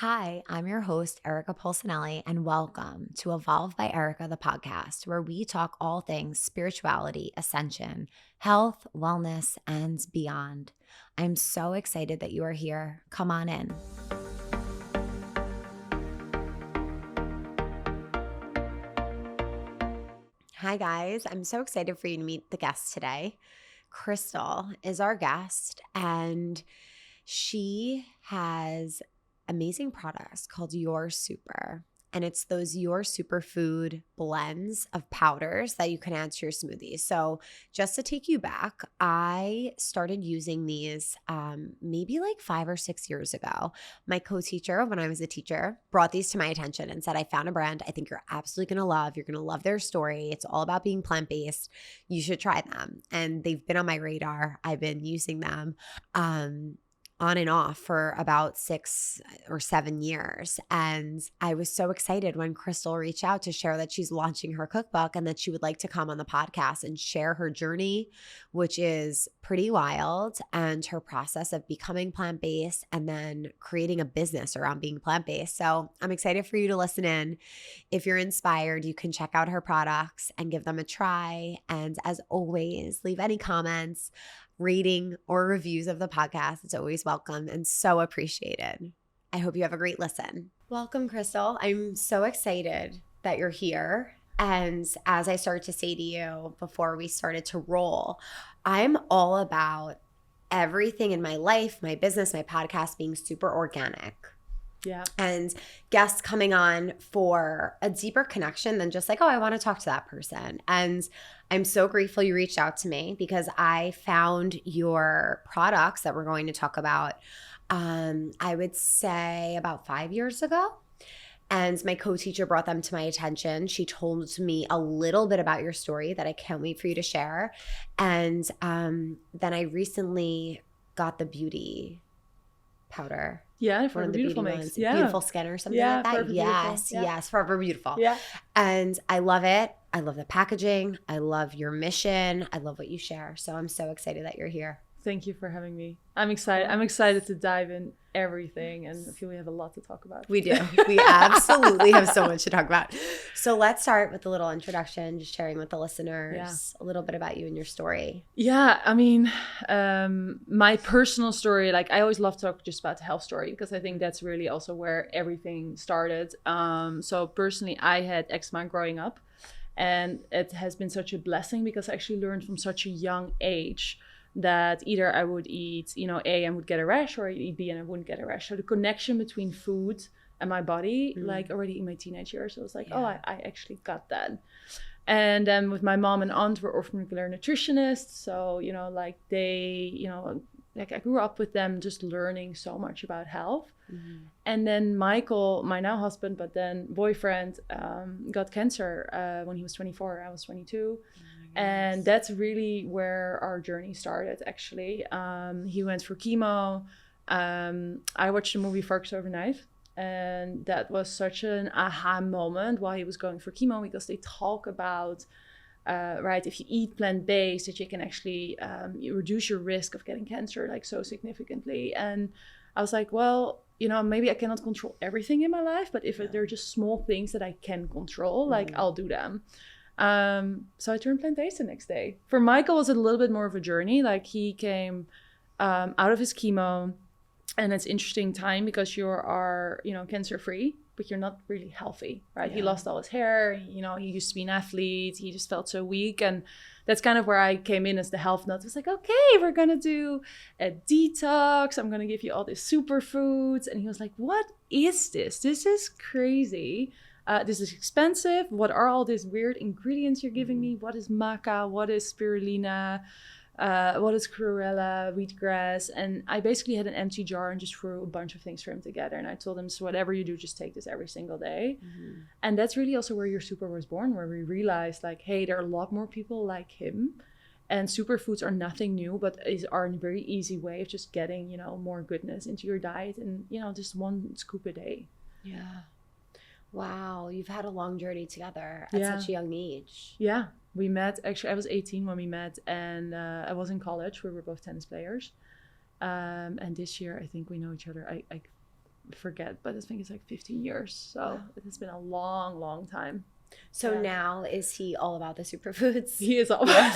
Hi, I'm your host, Erica Polsinelli, and welcome to Evolve by Erica, the podcast, where we talk all things spirituality, ascension, health, wellness, and beyond. I'm so excited that you are here. Come on in. Hi, guys. I'm so excited for you to meet the guest today. Kristel is our guest, and she has amazing products called Your Super. And it's those Your Superfood blends of powders that you can add to your smoothies. So just to take you back, I started using these maybe like 5 or 6 years ago. My co-teacher, when I was a teacher, brought these to my attention and said, I found a brand I think you're absolutely going to love. You're going to love their story. It's all about being plant-based. You should try them. And they've been on my radar. I've been using them on and off for about 6 or 7 years. And I was so excited when Kristel reached out to share that she's launching her cookbook and that she would like to come on the podcast and share her journey, which is pretty wild, and her process of becoming plant-based and then creating a business around being plant-based. So I'm excited for you to listen in. If you're inspired, you can check out her products and give them a try. And as always, leave any comments, rating, or reviews of the podcast. It's always welcome and so appreciated. I hope you have a great listen. Welcome, Kristel. I'm so excited that you're here. And as I started to say to you before we started to roll, I'm all about everything in my life, my business, my podcast being super organic. Yeah. And guests coming on for a deeper connection than just like, oh, I want to talk to that person. And I'm so grateful you reached out to me because I found your products that we're going to talk about, I would say about 5 years ago. And my co-teacher brought them to my attention. She told me a little bit about your story that I can't wait for you to share. And then I recently got the beauty powder. Yeah, for One of the beautiful beauty mix. ones. Yeah. Beautiful Skin or something Yeah, like that. Forever Beautiful. Yes, Yeah. yes, Forever Beautiful. Yeah. And I love it. I love the packaging. I love your mission. I love what you share. So I'm so excited that you're here. Thank you for having me. I'm excited. I'm excited to dive in everything, and I feel we have a lot to talk about. We do. We absolutely have so much to talk about. So let's start with a little introduction, just sharing with the listeners a little bit about you and your story. Yeah, I mean, my personal story, like I always love to talk just about the health story because I think that's really also where everything started. So personally, I had eczema growing up, and it has been such a blessing because I actually learned from such a young age that either I would eat, A, and would get a rash, or I'd eat B and I wouldn't get a rash. So the connection between food and my body, like already in my teenage years, I was like, oh, I actually got that. And then with my mom and aunt were orthomolecular nutritionists. So, like they, like I grew up with them just learning so much about health. Mm-hmm. And then Michael, my now husband, but then boyfriend, got cancer when he was 24, I was 22. And that's really where our journey started, actually. He went for chemo. I watched the movie Forks Over Knife. And that was such an aha moment while he was going for chemo, because they talk about, if you eat plant-based, that you can actually reduce your risk of getting cancer like so significantly. And I was like, well, maybe I cannot control everything in my life, but if there are just small things that I can control, like I'll do them. So I turned plant-based the next day. For Michael, it was a little bit more of a journey. Like he came out of his chemo, and it's interesting time because you are, cancer-free, but you're not really healthy, right? Yeah. He lost all his hair. He used to be an athlete. He just felt so weak. And that's kind of where I came in as the health nut. It was like, okay, we're going to do a detox. I'm going to give you all these superfoods. And he was like, what is this? This is crazy. This is expensive. What are all these weird ingredients you're giving me? What is maca? What is spirulina? What is chlorella, wheatgrass? And I basically had an empty jar and just threw a bunch of things for him together. And I told him, so whatever you do, just take this every single day. Mm-hmm. And that's really also where Your Super was born, where we realized like, hey, there are a lot more people like him. And superfoods are nothing new, but are a very easy way of just getting, more goodness into your diet and, just one scoop a day. Yeah. Wow, you've had a long journey together at such a young age. Yeah, we met, actually I was 18 when we met, and I was in college. We were both tennis players. And this year I think we know each other. I forget, but I think it's like 15 years. So it has been a long, long time. So now is he all about the superfoods? He is all about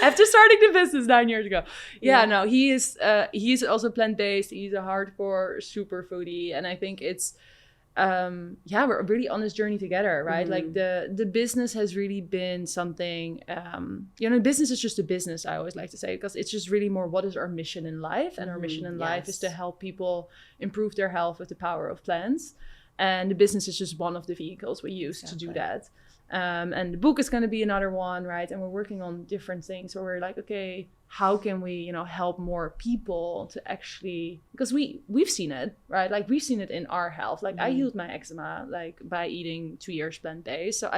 after starting the business 9 years ago. No, he is he's also plant-based. He's a hardcore super foodie, and I think it's we're really on this journey together, right? Like the business has really been something, business is just a business, I always like to say, because it's just really more what is our mission in life. And our mission in life is to help people improve their health with the power of plants. And the business is just one of the vehicles we use to do that. And the book is going to be another one, right? And we're working on different things where we're like, okay, how can we, help more people to actually, because we've seen it, right? Like we've seen it in our health. Like I healed my eczema, like by eating 2 years plant-based. So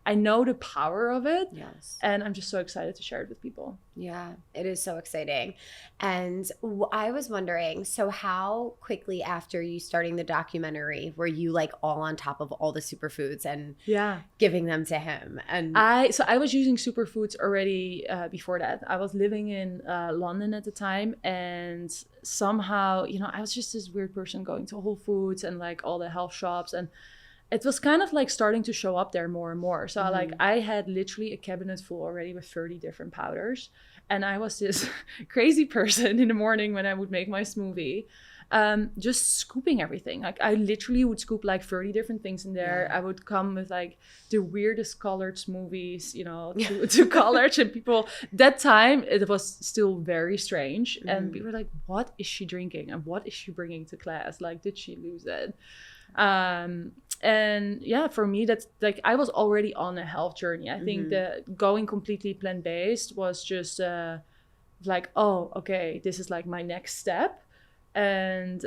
I know the power of it. Yes. And I'm just so excited to share it with people. Yeah, it is so exciting. And I was wondering, so how quickly after you starting the documentary were you like all on top of all the superfoods and giving them to him? And I was using superfoods already before that. I was living in London at the time, and somehow, I was just this weird person going to Whole Foods and like all the health shops, and it was kind of like starting to show up there more and more. So like I had literally a cabinet full already with 30 different powders. And I was this crazy person in the morning when I would make my smoothie, just scooping everything. Like I literally would scoop like 30 different things in there. I would come with like the weirdest colored smoothies, to college, and people, that time it was still very strange. And we were like, what is she drinking? And what is she bringing to class? Like, did she lose it? And for me, that's like, I was already on a health journey. I think that going completely plant-based was just like, oh, okay, this is like my next step. And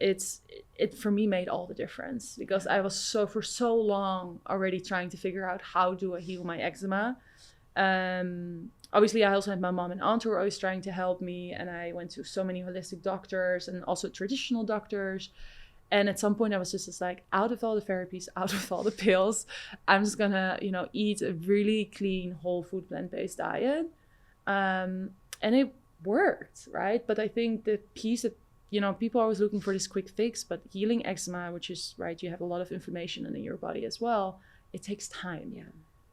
it for me made all the difference, because I was for so long already trying to figure out how do I heal my eczema. Obviously, I also had my mom and aunt who were always trying to help me. And I went to so many holistic doctors and also traditional doctors. And at some point I was just like, out of all the therapies, out of all the pills, I'm just gonna, eat a really clean, whole food, plant-based diet. And it worked, right? But I think the piece that, people are always looking for this quick fix, but healing eczema, which is, right, you have a lot of inflammation in your body as well, it takes time. Yeah.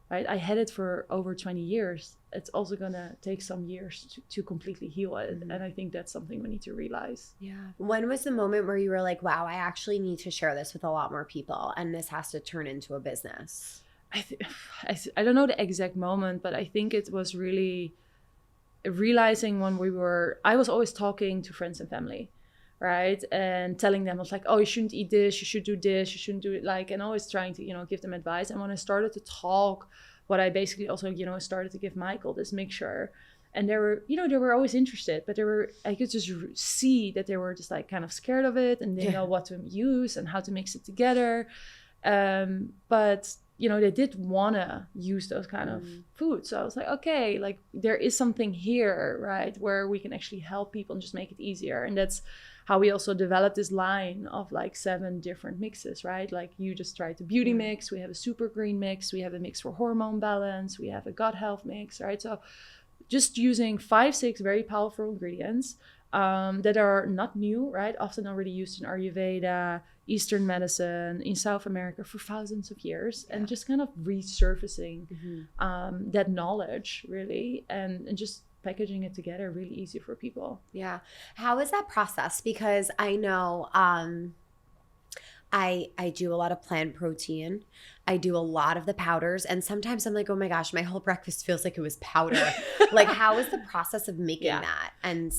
Right? I had it for over 20 years. It's also gonna take some years to completely heal it. And I think that's something we need to realize. Yeah. When was the moment where you were like, wow, I actually need to share this with a lot more people and this has to turn into a business? I don't know the exact moment, but I think it was really realizing when I was always talking to friends and family, right? And telling them, I was like, oh, you shouldn't eat this, you should do this, you shouldn't do it, like, and always trying to, give them advice. And when I started to talk, what I basically also, started to give Michael this mixture, and they were always interested, but I could just see that they were just like kind of scared of it, and they didn't know what to use and how to mix it together. But they did want to use those kind of foods. So I was like, okay, like there is something here, right, where we can actually help people and just make it easier. And that's how we also developed this line of like 7 different mixes, right? Like you just tried the beauty mix. We have a super green mix. We have a mix for hormone balance. We have a gut health mix, right? So just using 5-6 very powerful ingredients that are not new, right? Often already used in Ayurveda, Eastern medicine, in South America for thousands of years, and just kind of resurfacing that knowledge, really, and just packaging it together really easy for people. Yeah. How is that process? Because I know I do a lot of plant protein. I do a lot of the powders. And sometimes I'm like, oh my gosh, my whole breakfast feels like it was powder. Like, how is the process of making that? And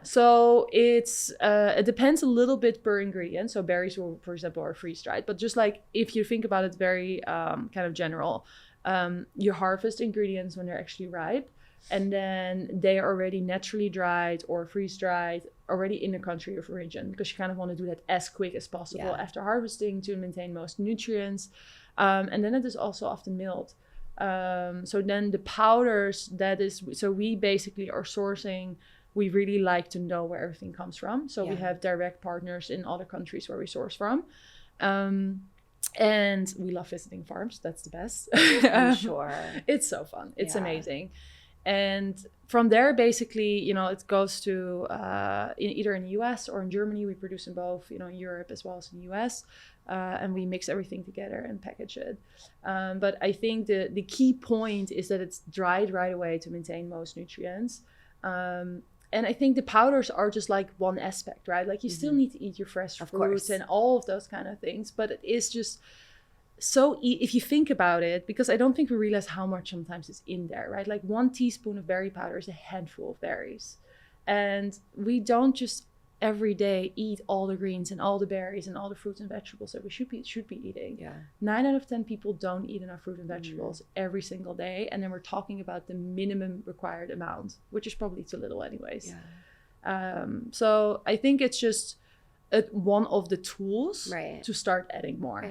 so it depends a little bit per ingredient. So berries, will, for example, are freeze-dried. But just like if you think about it very kind of general, you harvest ingredients when they're actually ripe. And then they are already naturally dried or freeze-dried already in the country of origin, because you kind of want to do that as quick as possible after harvesting to maintain most nutrients. And then it is also often milled. So then the powders, so we basically are sourcing, we really like to know where everything comes from. So we have direct partners in other countries where we source from. And we love visiting farms. That's the best. I'm sure. It's so fun. It's amazing. And from there, basically, you know, it goes to either in the US or in Germany. We produce in both, you know, in Europe as well as in the US. And we mix everything together and package it. But I think the key point is that it's dried right away to maintain most nutrients. And I think the powders are just like one aspect, right? Like you still need to eat your fresh fruits and all of those kind of things. But it is just so if you think about it, because I don't think we realize how much sometimes is in there, right? Like 1 teaspoon of berry powder is a handful of berries. And we don't just every day eat all the greens and all the berries and all the fruits and vegetables that we should be eating. 9 out of 10 people don't eat enough fruit and vegetables every single day. And then we're talking about the minimum required amount, which is probably too little anyways. So I think it's just one of the tools to start adding more.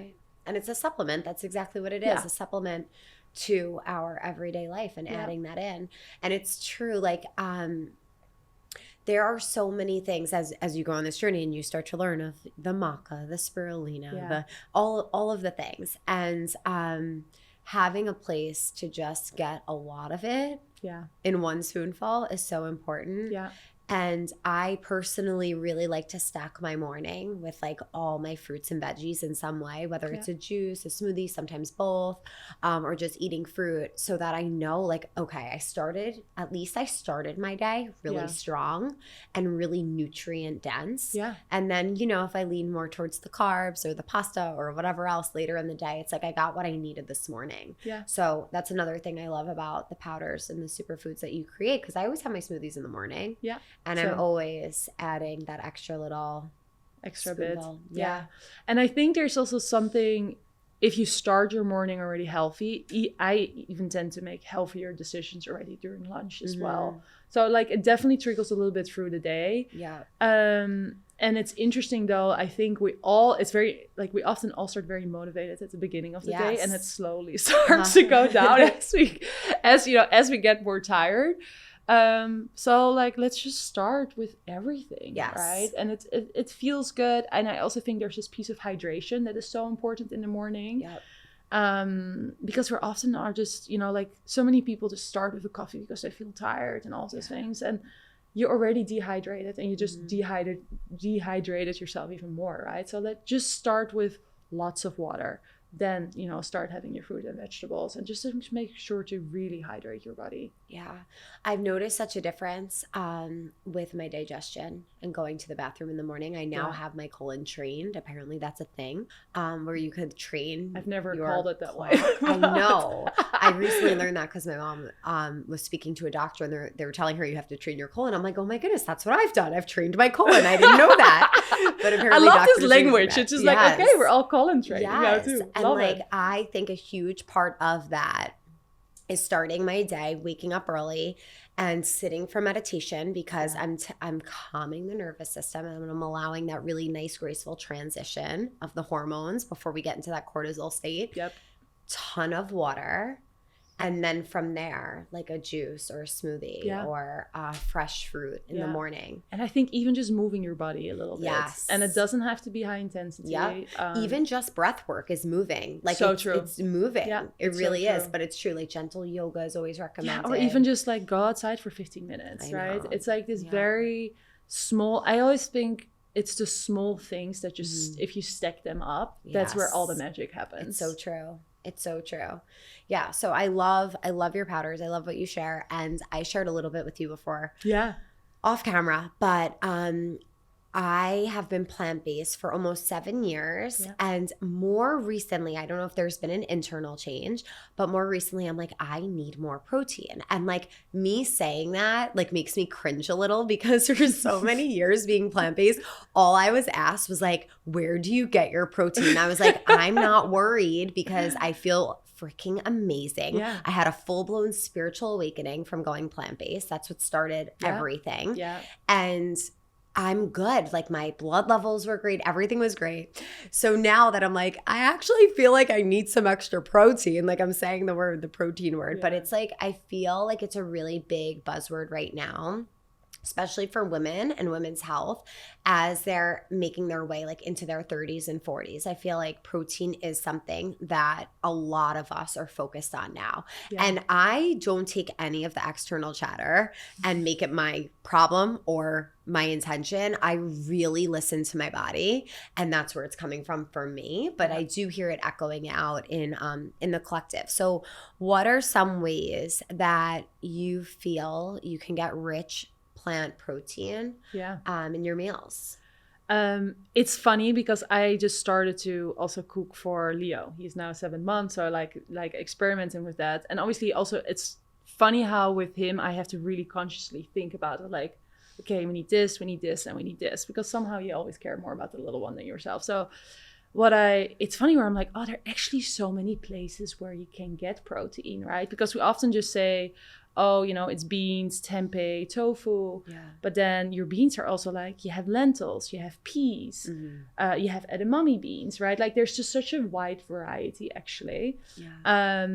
And it's a supplement. That's exactly what it is. A supplement to our everyday life and adding that in. And it's true, like, there are so many things as you go on this journey and you start to learn of the maca, the spirulina, the all of the things. And having a place to just get a lot of it in one spoonful is so important. And I personally really like to stack my morning with like all my fruits and veggies in some way, whether it's a juice, a smoothie, sometimes both, or just eating fruit, so that I know like, okay, I started my day really strong and really nutrient dense. And then, you know, if I lean more towards the carbs or the pasta or whatever else later in the day, it's like I got what I needed this morning. So that's another thing I love about the powders and the superfoods that you create, because I always have my smoothies in the morning. And I'm always adding that extra bit. And I think there's also something, if you start your morning already healthy, I even tend to make healthier decisions already during lunch as well. So like it definitely trickles a little bit through the day. And it's interesting though, I think we often all start very motivated at the beginning of the day, and it slowly starts to go down as we get more tired. So like let's just start with everything, right? And it feels good. And I also think there's this piece of hydration that is so important in the morning. Because we're often are just, you know, like so many people just start with a coffee because they feel tired and all those things, and you're already dehydrated and you just dehydrated yourself even more, right? So let's just start with lots of water. Then, you know, start having your fruit and vegetables, and just to make sure to really hydrate your body. I've noticed such a difference with my digestion and going to the bathroom in the morning. I now have my colon trained. Apparently that's a thing where you could train. I've never called it that way. I know. I recently learned that because my mom was speaking to a doctor, and they were telling her you have to train your colon. I'm like, oh my goodness, that's what I've done. I've trained my colon. I didn't know that. But apparently I love this language. It's just like, okay, we're all colon trained. Too. And like, I think a huge part of that is starting my day, waking up early and sitting for meditation, because I'm calming the nervous system, and I'm allowing that really nice, graceful transition of the hormones before we get into that cortisol state. Ton of water. And then from there, like a juice or a smoothie or fresh fruit in the morning. And I think even just moving your body a little bit. And it doesn't have to be high intensity. Even just breath work is moving. Like it's moving. It really is. But it's true. Like gentle yoga is always recommended. Or even just like go outside for 15 minutes, right? It's like this very small, I always think it's the small things that just, if you stack them up, that's where all the magic happens. It's so true. It's so true. Yeah. So I love your powders. I love what you share. And I shared a little bit with you before. Off camera. But I have been plant-based for almost 7 years. And more recently, I don't know if there's been an internal change, but more recently I'm like, I need more protein. And like me saying that like makes me cringe a little, because for so many years being plant-based, all I was asked was like, where do you get your protein? I was like, I'm not worried because I feel freaking amazing. I had a full-blown spiritual awakening from going plant-based. That's what started everything. And I'm good. Like my blood levels were great. Everything was great. So now that I'm like, I actually feel like I need some extra protein. Like I'm saying the protein word, but it's like, I feel like it's a really big buzzword right now. especially for women and women's health, as they're making their way like into their 30s and 40s. I feel like protein is something that a lot of us are focused on now. Yeah. And I don't take any of the external chatter and make it my problem or my intention. I really listen to my body, and that's where it's coming from for me. But I do hear it echoing out in the collective. So what are some ways that you feel you can get rich plant protein in your meals? It's funny because I just started to also cook for Leo. He's now 7 months, so like experimenting with that. And obviously also it's funny how with him I have to really consciously think about it, like, okay, we need this, and we need this, because somehow you always care more about the little one than yourself. So it's funny where I'm like, oh, there are actually so many places where you can get protein, right? Because we often just say, oh, you know, it's beans, tempeh, tofu. Yeah. But then your beans are also like, you have lentils, you have peas, you have edamame beans, right? Like there's just such a wide variety, actually. Yeah.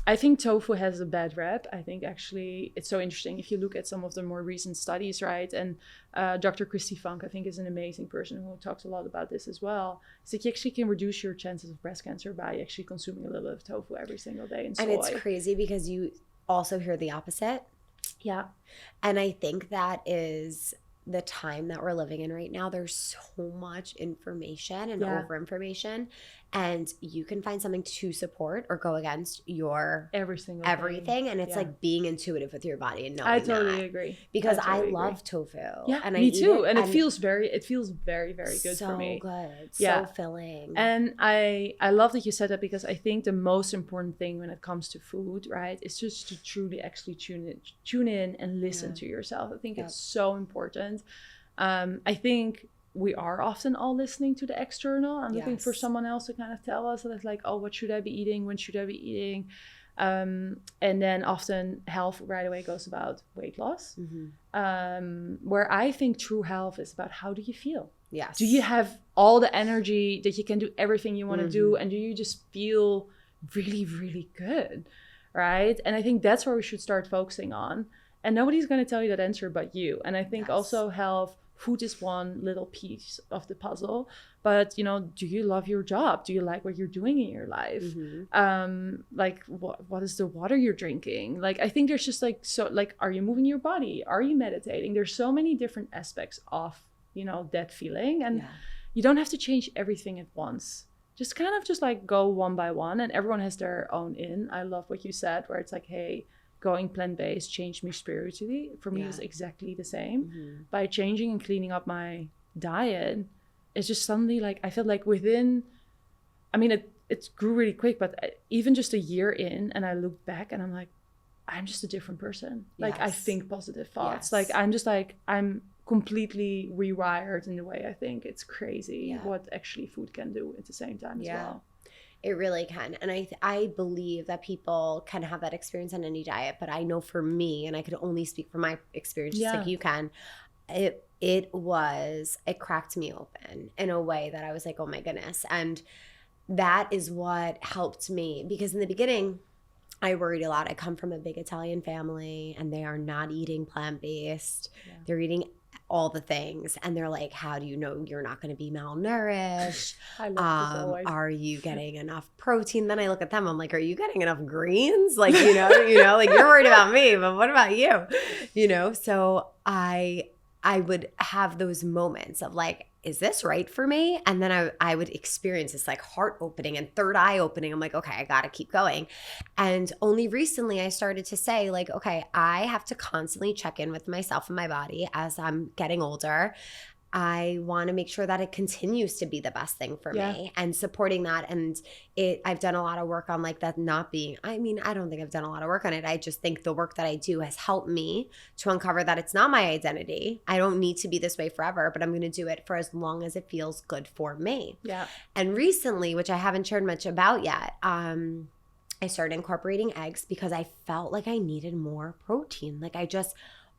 I think tofu has a bad rep. I think actually it's so interesting if you look at some of the more recent studies, right? And Dr. Christy Funk, I think, is an amazing person who talks a lot about this as well. Is that you actually can reduce your chances of breast cancer by actually consuming a little bit of tofu every single day and soy. And it's crazy because you also hear the opposite. Yeah. And I think that is the time that we're living in right now. There's so much information and over information, and you can find something to support or go against your everything. And it's like being intuitive with your body and knowing I totally agree. Because I love tofu. Yeah, and me too. And it feels very, very good for me. So good. So filling. And I love that you said that, because I think the most important thing when it comes to food, right, is just to truly actually tune in and listen to yourself. I think it's so important. I think we are often all listening to the external and looking for someone else to kind of tell us that it's like, oh, what should I be eating? When should I be eating? And then often health right away goes about weight loss. Where I think true health is about, how do you feel? Yes. Do you have all the energy that you can do everything you want to do? And do you just feel really, really good? Right? And I think that's where we should start focusing on. And nobody's going to tell you that answer but you. And I think also health, food is one little piece of the puzzle. But, you know, do you love your job? Do you like what you're doing in your life? Like, what is the water you're drinking? Like, I think there's just like, so like, are you moving your body? Are you meditating? There's so many different aspects of, you know, that feeling. And you don't have to change everything at once. Just kind of just like go one by one, and everyone has their own in. I love what you said, where it's like, hey, going plant-based changed me spiritually. For me, it's exactly the same. By changing and cleaning up my diet, it's just suddenly like, I feel like within, I mean, it grew really quick, but even just a year in, and I look back and I'm like, I'm just a different person. Like I think positive thoughts. Like I'm completely rewired in the way I think. It's crazy what actually food can do at the same time as well. It really can. And I believe that people can have that experience on any diet, but I know for me, and I could only speak from my experience just like you can, it cracked me open in a way that I was like, oh my goodness. And that is what helped me, because in the beginning, I worried a lot. I come from a big Italian family, and they are not eating plant-based. They're eating all the things, and they're like, how do you know you're not going to be malnourished? Are you getting enough protein? Then I look at them, I'm like, are you getting enough greens? Like, you know, like you're worried about me, but what about you? You know, so I would have those moments of like, is this right for me? And then I would experience this like heart opening and third eye opening. I'm like, okay, I got to keep going. And only recently I started to say like, okay, I have to constantly check in with myself and my body as I'm getting older. I want to make sure that it continues to be the best thing for me, and supporting that. And I've done a lot of work on like that not being, I mean, I don't think I've done a lot of work on it. I just think the work that I do has helped me to uncover that it's not my identity. I don't need to be this way forever, but I'm going to do it for as long as it feels good for me. Yeah. And recently, which I haven't shared much about yet, I started incorporating eggs because I felt like I needed more protein. Like I just,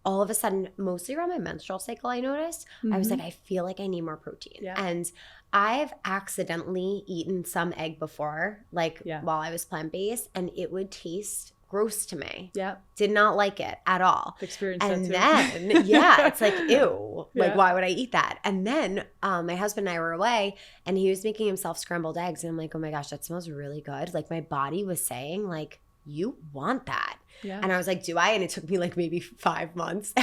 all of a sudden, mostly around my menstrual cycle, I noticed, I was like, I feel like I need more protein. Yeah. And I've accidentally eaten some egg before, like while I was plant-based, and it would taste gross to me. Yeah. Did not like it at all. Experience And that too. then, yeah, it's like, ew. Like, Yeah. why would I eat that? And then my husband and I were away, and he was making himself scrambled eggs. And I'm like, oh my gosh, that smells really good. Like, my body was saying, like, you want that. Yeah. And I was like, do I? And it took me like maybe 5 months.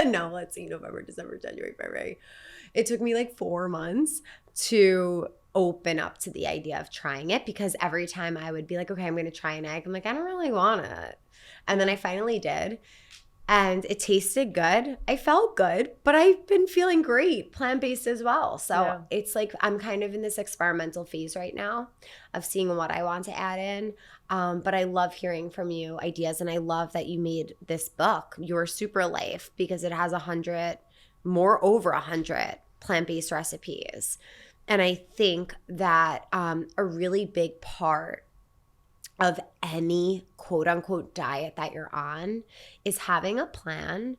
No, let's see, November, December, January, February. It took me like 4 months to open up to the idea of trying it, because every time I would be like, okay, I'm going to try an egg, I'm like, I don't really want it. And then I finally did. And it tasted good. I felt good, but I've been feeling great, plant-based as well. So it's like I'm kind of in this experimental phase right now of seeing what I want to add in. But I love hearing from you ideas. And I love that you made this book, Your Super Life, because it has over 100 plant-based recipes. And I think that a really big part of any quote unquote diet that you're on is having a plan,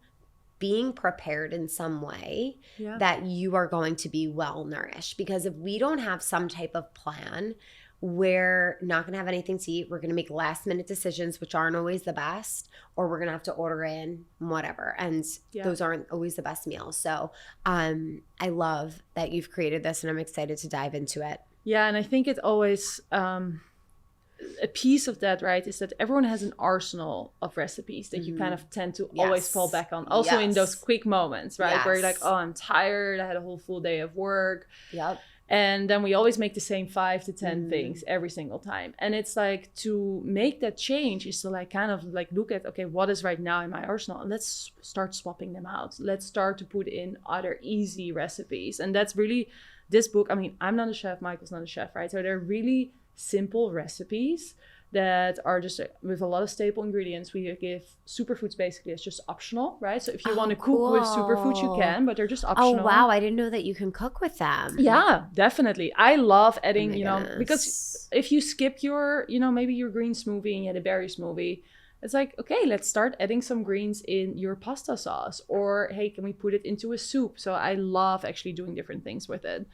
being prepared in some way that you are going to be well nourished. Because if we don't have some type of plan, we're not going to have anything to eat. We're going to make last minute decisions, which aren't always the best, or we're going to have to order in whatever. And those aren't always the best meals. So I love that you've created this, and I'm excited to dive into it. Yeah. And I think it always, a piece of that, right, is that everyone has an arsenal of recipes that you kind of tend to always fall back on. Also in those quick moments, right, where you're like, oh, I'm tired. I had a whole full day of work. Yep. And then we always make the same 5 to 10 things every single time. And it's like, to make that change is to like kind of like look at, okay, what is right now in my arsenal? And let's start swapping them out. Let's start to put in other easy recipes. And that's really this book. I mean, I'm not a chef. Michael's not a chef, right? So they're really simple recipes that are just with a lot of staple ingredients. We give superfoods basically as just optional, right? So if you want to cook with superfoods, you can, but they're just optional. Oh, wow. I didn't know that you can cook with them. Yeah, definitely. I love adding, because if you skip your, maybe your green smoothie and you had a berry smoothie, it's like, okay, let's start adding some greens in your pasta sauce. Or, hey, can we put it into a soup? So I love actually doing different things with it.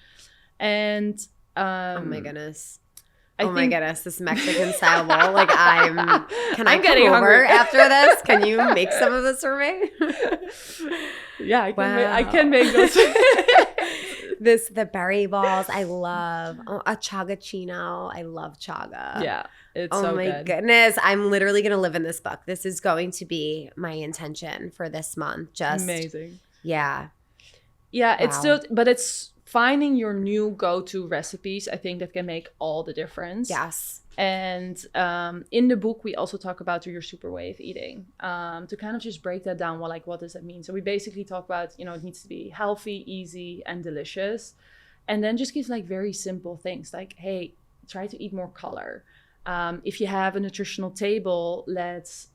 And oh my goodness. My goodness, this Mexican style bowl. Like can I come over hungry after this? Can you make some of this for me? Yeah, I can make those. The berry balls, I love. A chagachino, I love chaga. Yeah, it's so good. Oh my goodness, I'm literally going to live in this book. This is going to be my intention for this month. Just amazing. Yeah. Yeah, wow. It's still, but it's finding your new go-to recipes, I think that can make all the difference. Yes. And in the book, we also talk about your super way of eating, to kind of just break that down. Well, like, what does that mean? So we basically talk about, it needs to be healthy, easy, and delicious. And then just give like very simple things like, hey, try to eat more color. If you have a nutritional table, let's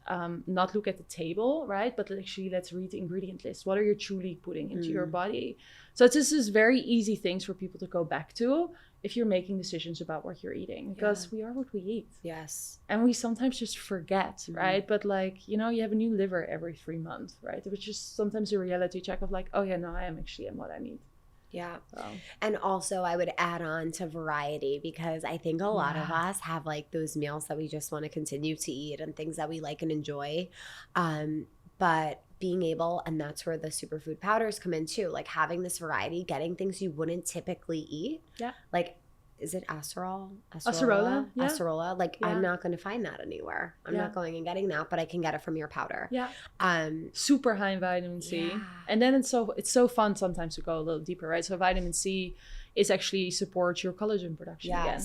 not look at the table, right? But actually, let's read the ingredient list. What are you truly putting into your body? So it's just very easy things for people to go back to if you're making decisions about what you're eating, because we are what we eat. Yes. And we sometimes just forget, right? But like, you have a new liver every 3 months, right? Which is sometimes a reality check of like, oh yeah, no, I am actually am what I need. Yeah. And also I would add on to variety, because I think a lot of us have like those meals that we just want to continue to eat and things that we like and enjoy. But being able, and that's where the superfood powders come in too, like having this variety, getting things you wouldn't typically eat. Yeah. Like, is it acerola? Yeah. Acerola. Like, I'm not going to find that anywhere. I'm not going and getting that, but I can get it from your powder. Yeah. Super high in vitamin C. Yeah. And then it's so fun sometimes to go a little deeper, right? So vitamin C is actually supports your collagen production again.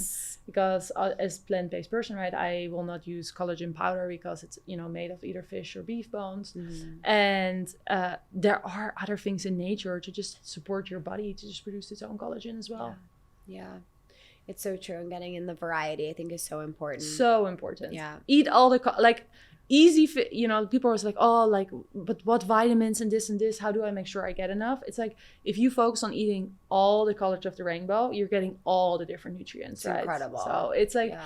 Because as plant-based person, right, I will not use collagen powder because it's, made of either fish or beef bones. And there are other things in nature to just support your body to just produce its own collagen as well. Yeah. It's so true. And getting in the variety, I think, is so important. So important. Yeah. Eat all the, easy, people are always like, oh, like, but what vitamins and this, how do I make sure I get enough? It's like, if you focus on eating all the colors of the rainbow, you're getting all the different nutrients, right? Incredible. So it's like,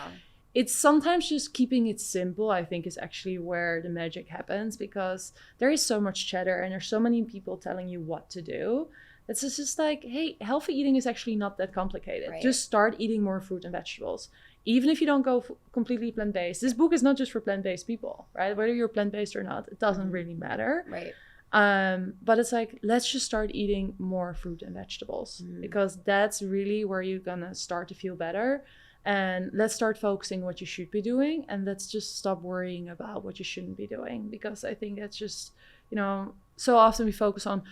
it's sometimes just keeping it simple, I think, is actually where the magic happens, because there is so much chatter and there's so many people telling you what to do It's just like, hey, healthy eating is actually not that complicated. Right. Just start eating more fruit and vegetables. Even if you don't go completely plant-based. This book is not just for plant-based people, right? Whether you're plant-based or not, it doesn't really matter. Right. But it's like, let's just start eating more fruit and vegetables because that's really where you're gonna start to feel better. And let's start focusing what you should be doing, and let's just stop worrying about what you shouldn't be doing, because I think that's just, you know, so often we focus on,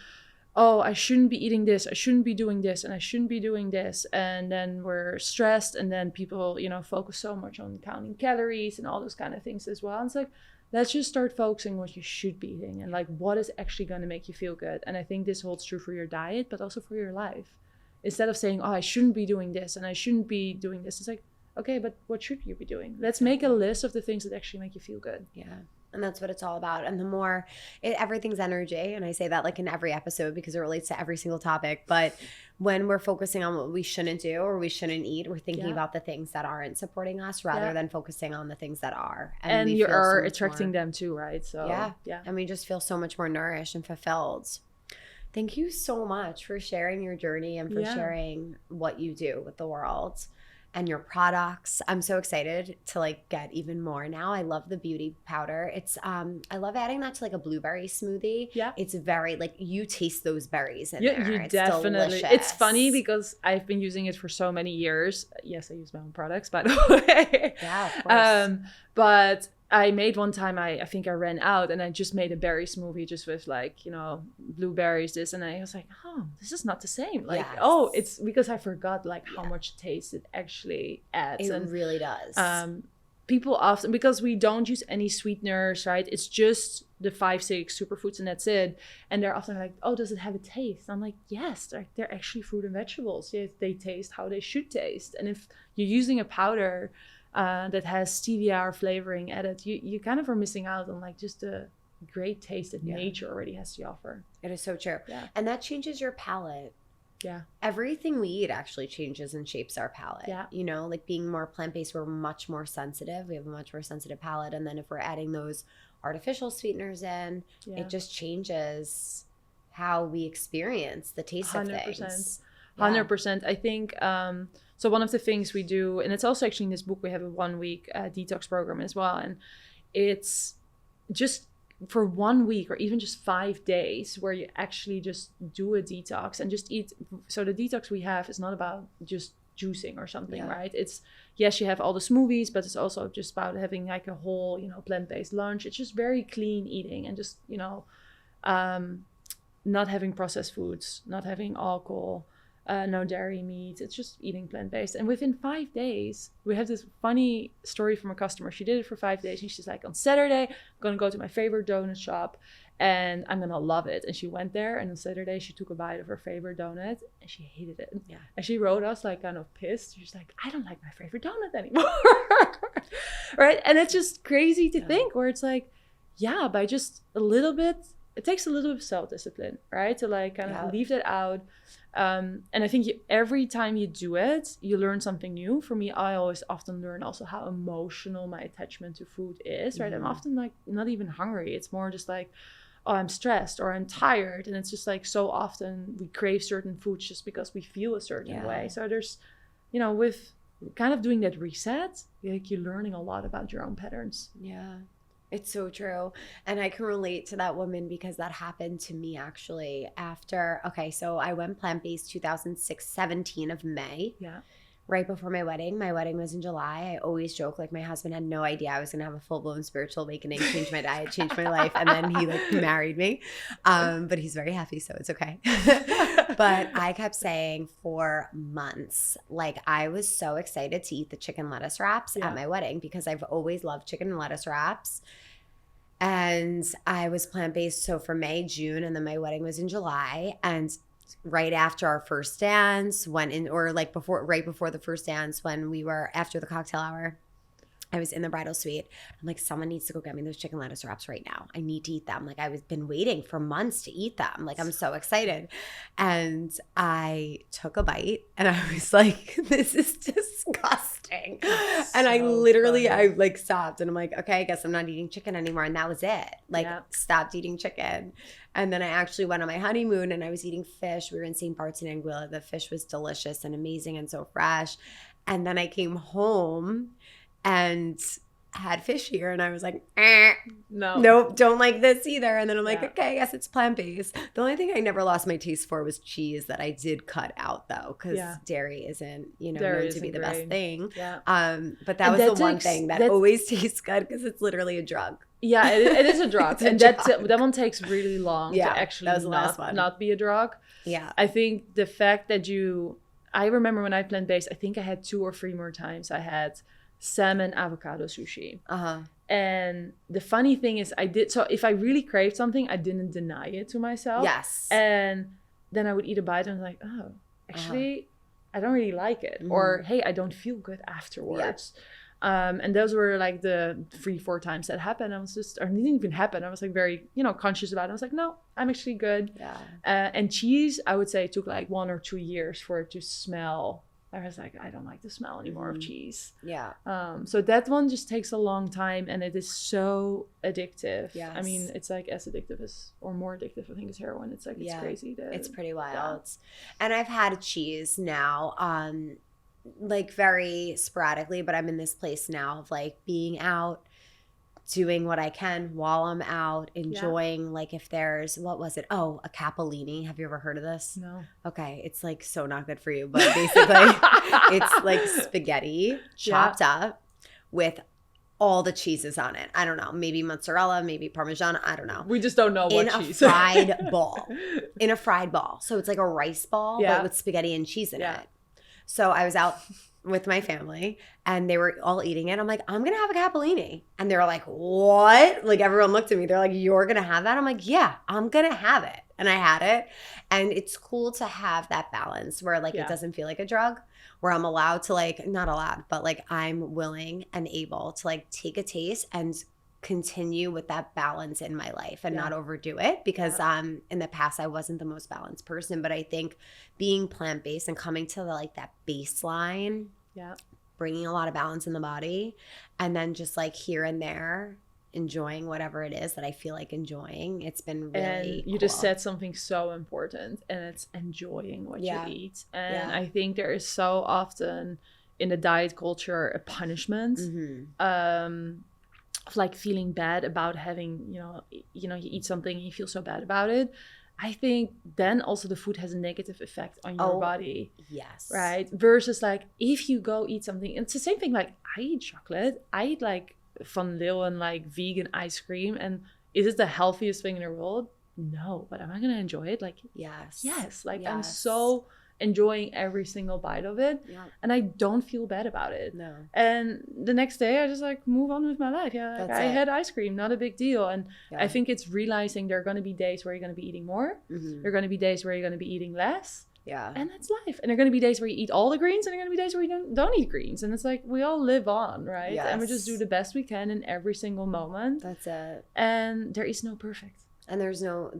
oh, I shouldn't be eating this, I shouldn't be doing this, and I shouldn't be doing this. And then we're stressed, and then people, you know, focus so much on counting calories and all those kind of things as well. And it's like, let's just start focusing what you should be eating and like what is actually going to make you feel good. And I think this holds true for your diet, but also for your life. Instead of saying, oh, I shouldn't be doing this and I shouldn't be doing this, it's like, okay, but what should you be doing? Let's make a list of the things that actually make you feel good. Yeah. And that's what it's all about. And the more, everything's energy. And I say that like in every episode because it relates to every single topic. But when we're focusing on what we shouldn't do or we shouldn't eat, we're thinking about the things that aren't supporting us rather than focusing on the things that are. And you are attracting them too, right? So yeah. And we just feel so much more nourished and fulfilled. Thank you so much for sharing your journey and for sharing what you do with the world and your products. I'm so excited to like get even more now. I love the beauty powder. It's I love adding that to like a blueberry smoothie. Yeah. It's very like you taste those berries in there. You it's definitely. Delicious. It's funny because I've been using it for so many years. Yes, I use my own products, by the way. Yeah, of course. But I made one time, I think I ran out and I just made a berry smoothie just with like, you know, blueberries, this. And I was like, oh, this is not the same. Like, oh, it's because I forgot like how much taste it actually adds. It really does. People often, because we don't use any sweeteners, right? It's just the 5-6 superfoods and that's it. And they're often like, oh, does it have a taste? I'm like, yes, they're actually fruit and vegetables. Yes, they taste how they should taste. And if you're using a powder that has stevia or flavoring added, you kind of are missing out on like just the great taste that nature already has to offer. It is so true. Yeah. And that changes your palate. Yeah. Everything we eat actually changes and shapes our palate. Yeah. You know, like being more plant-based, we're much more sensitive. We have a much more sensitive palate. And then if we're adding those artificial sweeteners in, it just changes how we experience the taste 100%. Of things. 100%. I think, so one of the things we do, and it's also actually in this book, we have a 1-week detox program as well. And it's just for 1 week or even just 5 days where you actually just do a detox and just eat. So the detox we have is not about just juicing or something, right? It's, yes, you have all the smoothies, but it's also just about having like a whole, you know, plant-based lunch. It's just very clean eating and just, you know, not having processed foods, not having alcohol, no dairy meat. It's just eating plant-based. And within 5 days, we have this funny story from a customer. She did it for 5 days and she's like, on Saturday, I'm gonna go to my favorite donut shop and I'm gonna love it. And she went there and on Saturday she took a bite of her favorite donut and she hated it. Yeah. And she wrote us like kind of pissed. She's like, I don't like my favorite donut anymore. Right? And it's just crazy to think where it's like, yeah, by just a little bit, it takes a little bit of self-discipline, right? To like kind of leave that out. And I think every time you do it, you learn something new. For me, I always often learn also how emotional my attachment to food is, right? I'm often like not even hungry. It's more just like, oh, I'm stressed or I'm tired. And it's just like so often we crave certain foods just because we feel a certain way. So there's, you know, with kind of doing that reset, like you're learning a lot about your own patterns. Yeah. It's so true. And I can relate to that woman because that happened to me actually after, so I went plant-based 17 of May. Yeah. Right before my wedding. My wedding was in July. I always joke, like my husband had no idea I was going to have a full-blown spiritual awakening, change my diet, change my life. And then he like married me. But he's very happy, so it's okay. But I kept saying for months, like I was so excited to eat the chicken lettuce wraps at my wedding because I've always loved chicken and lettuce wraps. And I was plant-based so for May, June, and then my wedding was in July. And right after our first dance, right before the first dance, when we were after the cocktail hour, I was in the bridal suite. I'm like, someone needs to go get me those chicken lettuce wraps right now. I need to eat them. Like I've been waiting for months to eat them. Like I'm so excited. And I took a bite and I was like, this is disgusting. disgusting. And I literally, I like stopped and I'm like, okay, I guess I'm not eating chicken anymore. And that was it. Like stopped eating chicken. And then I actually went on my honeymoon and I was eating fish. We were in St. Bart's in Anguilla. The fish was delicious and amazing and so fresh. And then I came home and had fish here and I was like, nope, don't like this either. And then I'm like, okay, I guess it's plant-based. The only thing I never lost my taste for was cheese that I did cut out though, because dairy isn't, known to be the best thing. But that was the one thing that always tastes good because it's literally a drug. Yeah, it is a drug. And that one takes really long to actually not be a drug. Yeah. I think the fact that I remember when I plant-based, I think I had 2 or 3 more times I had salmon avocado sushi. And the funny thing is so if I really craved something, I didn't deny it to myself. Yes. And then I would eat a bite and I was like, oh, actually, I don't really like it. Or, hey, I don't feel good afterwards. And those were like the 3-4 times that happened. I was just, or it didn't even happen. I was like very, conscious about it. I was like, no, I'm actually good. Yeah. And cheese, I would say it took like 1 or 2 years for it to smell. I was like, I don't like the smell anymore of cheese. Yeah. So that one just takes a long time and it is so addictive. Yes. I mean, it's like as addictive as, or more addictive, I think, as heroin. It's like, it's crazy. It's pretty wild. And I've had cheese now, like very sporadically, but I'm in this place now of like being out, doing what I can while I'm out, enjoying like if there's, what was it? Oh, a capellini. Have you ever heard of this? No. Okay. It's like so not good for you, but basically it's like spaghetti chopped up with all the cheeses on it. I don't know. Maybe mozzarella, maybe Parmesan. I don't know. We just don't know what cheese. In a fried ball. In a fried ball. So it's like a rice ball, but with spaghetti and cheese in it. So I was out with my family and they were all eating it. I'm like, I'm going to have a capellini. And they were like, what? Like everyone looked at me. They're like, you're going to have that? I'm like, yeah, I'm going to have it. And I had it. And it's cool to have that balance where like it doesn't feel like a drug, where I'm allowed to like, not allowed, but like I'm willing and able to like take a taste and continue with that balance in my life and not overdo it, because in the past I wasn't the most balanced person. But I think being plant-based and coming to like that baseline, bringing a lot of balance in the body, and then just like here and there enjoying whatever it is that I feel like enjoying, it's been really and you just said something so important, and it's enjoying what you eat. And I think there is so often in the diet culture a punishment of like feeling bad about having, you eat something and you feel so bad about it. I think then also the food has a negative effect on your body. Yes. Right? Versus like if you go eat something, it's the same thing. Like I eat chocolate. I eat like Van Leeuwen like vegan ice cream. And is it the healthiest thing in the world? No. But am I going to enjoy it? Like, yes. Like I'm so enjoying every single bite of it, and I don't feel bad about it. No. And the next day I just like move on with my life. Like, I had ice cream, not a big deal. And I think it's realizing there are going to be days where you're going to be eating more. There are going to be days where you're going to be eating less. And that's life. And there are going to be days where you eat all the greens, and there are going to be days where you don't eat greens. And it's like we all live on, right? And we just do the best we can in every single moment. That's it. And there is no perfect. And there is no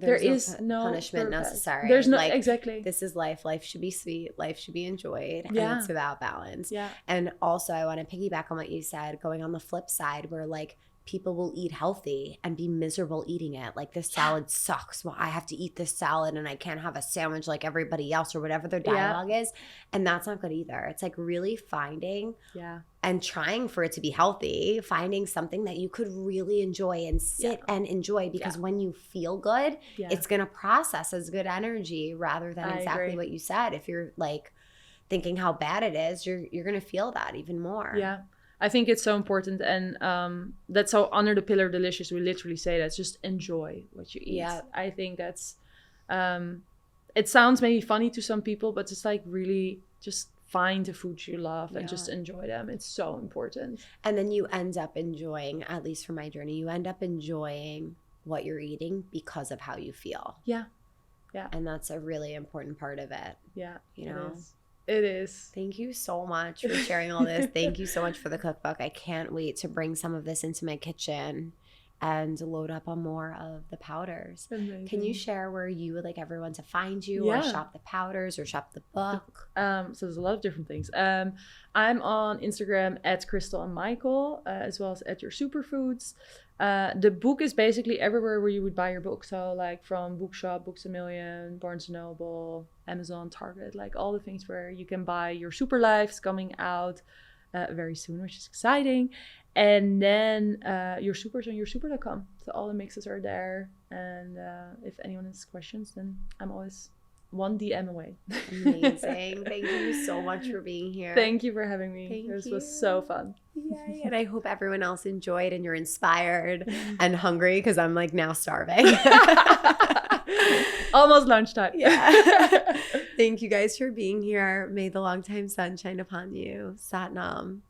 punishment necessary. There's no, like, exactly. This is life. Life should be sweet. Life should be enjoyed. And it's about balance. And also I want to piggyback on what you said, going on the flip side where like people will eat healthy and be miserable eating it. Like this salad sucks. Well, I have to eat this salad and I can't have a sandwich like everybody else, or whatever their dialogue is. And that's not good either. It's like really finding and trying for it to be healthy, finding something that you could really enjoy and sit and enjoy, because when you feel good, it's going to process as good energy rather than exactly what you said. If you're like thinking how bad it is, you're going to feel that even more. Yeah. I think it's so important. And that's how under the pillar delicious, we literally say that, just enjoy what you eat. Yeah. I think that's, it sounds maybe funny to some people, but it's like really just find the foods you love and just enjoy them. It's so important. And then you end up enjoying, at least for my journey, you end up enjoying what you're eating because of how you feel. Yeah. And that's a really important part of it. Yeah. It is. Thank you so much for sharing all this. Thank you so much for the cookbook. I can't wait to bring some of this into my kitchen and load up on more of the powders. Amazing. Can you share where you would like everyone to find you Yeah. or shop the powders or shop the book? So there's a lot of different things. I'm on Instagram at Kristel and Michael, as well as at Your Superfoods. The book is basically everywhere where you would buy your book. So like from Bookshop, Books A Million, Barnes & Noble, Amazon, Target, like all the things where you can buy Your Super Life's coming out very soon, which is exciting. And then Your Supers on yoursuper.com. So all the mixes are there. And if anyone has questions, then I'm always one DM away. Amazing. Thank you so much for being here. Thank you for having me. Thank This you. was so fun. Yay. And I hope everyone else enjoyed and you're inspired and hungry because I'm like now starving. Almost lunchtime. Yeah. Thank you guys for being here. May the long time sun shine upon you. Sat Nam.